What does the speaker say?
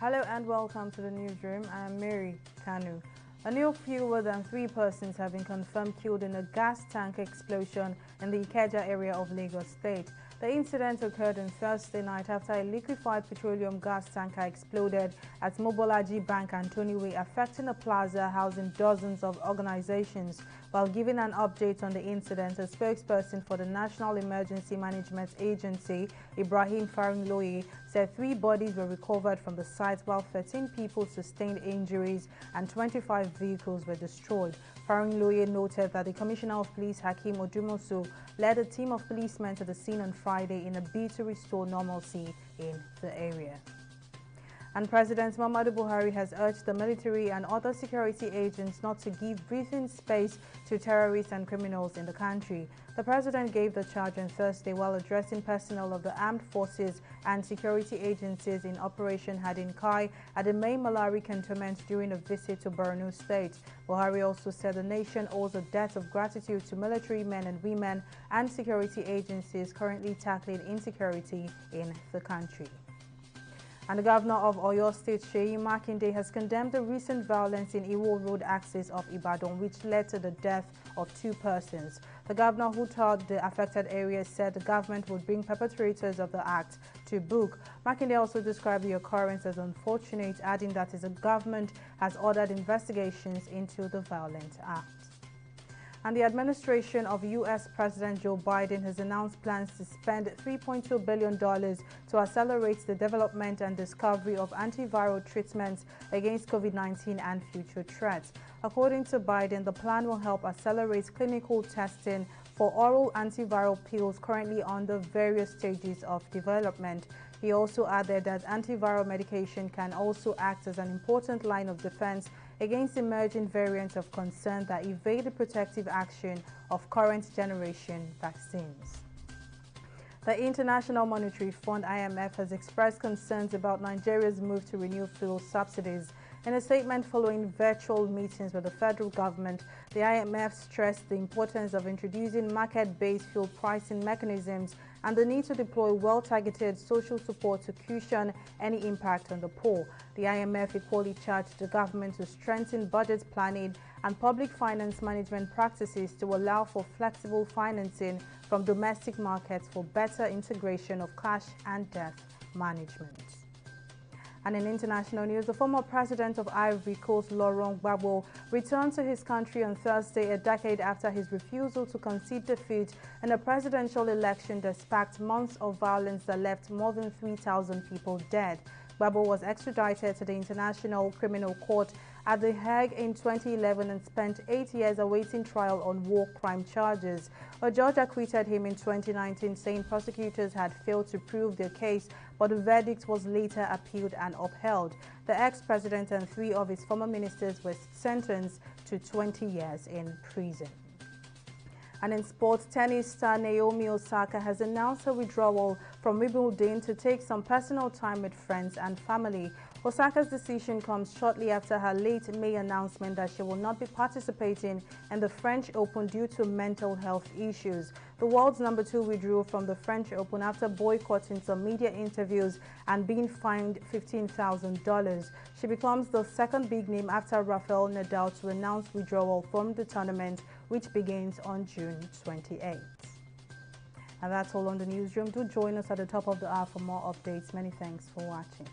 Hello and welcome to the newsroom. I'm Mary Kanu. A no fewer than 3 persons have been confirmed killed in a gas tank explosion in the Ikeja area of Lagos State. The incident occurred on Thursday night after a liquefied petroleum gas tanker exploded at Mobolaji Bank, Antoniwe, affecting a plaza housing dozens of organizations. While giving an update on the incident, a spokesperson for the National Emergency Management Agency, Ibrahim Farinloye, said 3 bodies were recovered from the site while 13 people sustained injuries and 25 vehicles were destroyed. Farinloye noted that the Commissioner of Police, Hakeem Odumosu, led a team of policemen to the scene on Friday in a bid to restore normalcy in the area. And President Muhammadu Buhari has urged the military and other security agents not to give breathing space to terrorists and criminals in the country. The president gave the charge on Thursday while addressing personnel of the armed forces and security agencies in Operation Hadin-Kai at the Mai Malari cantonment during a visit to Borno State. Buhari also said the nation owes a debt of gratitude to military men and women and security agencies currently tackling insecurity in the country. And the governor of Oyo State, Seyi Makinde, has condemned the recent violence in Iwo Road axis of Ibadan, which led to the death of 2 persons. The governor, who toured the affected areas, said the government would bring perpetrators of the act to book. Makinde also described the occurrence as unfortunate, adding that his government has ordered investigations into the violent act. And the administration of U.S. President Joe Biden has announced plans to spend $3.2 billion to accelerate the development and discovery of antiviral treatments against COVID-19 and future threats. According to Biden, the plan will help accelerate clinical testing for oral antiviral pills currently under various stages of development. He also added that antiviral medication can also act as an important line of defense against emerging variants of concern that evade the protective action of current generation vaccines. The International Monetary Fund (IMF) has expressed concerns about Nigeria's move to renew fuel subsidies. In a statement following virtual meetings with the federal government, the IMF stressed the importance of introducing market-based fuel pricing mechanisms and the need to deploy well-targeted social support to cushion any impact on the poor. The IMF equally charged the government to strengthen budget planning and public finance management practices to allow for flexible financing from domestic markets for better integration of cash and debt management. And in international news, the former president of Ivory Coast, Laurent Gbagbo, returned to his country on Thursday, a decade after his refusal to concede defeat in a presidential election that sparked months of violence that left more than 3,000 people dead. Gbagbo was extradited to the International Criminal Court at The Hague in 2011 and spent 8 years awaiting trial on war crime charges. A judge acquitted him in 2019, saying prosecutors had failed to prove their case, but the verdict was later appealed and upheld. The ex-president and 3 of his former ministers were sentenced to 20 years in prison. And in sports, tennis star Naomi Osaka has announced her withdrawal from Wimbledon to take some personal time with friends and family. Osaka's decision comes shortly after her late May announcement that she will not be participating in the French Open due to mental health issues. The world's number 2 withdrew from the French Open after boycotting some media interviews and being fined $15,000. She becomes the second big name after Rafael Nadal to announce withdrawal from the tournament, which begins on June 28th. And that's all on the newsroom. Do join us at the top of the hour for more updates. Many thanks for watching.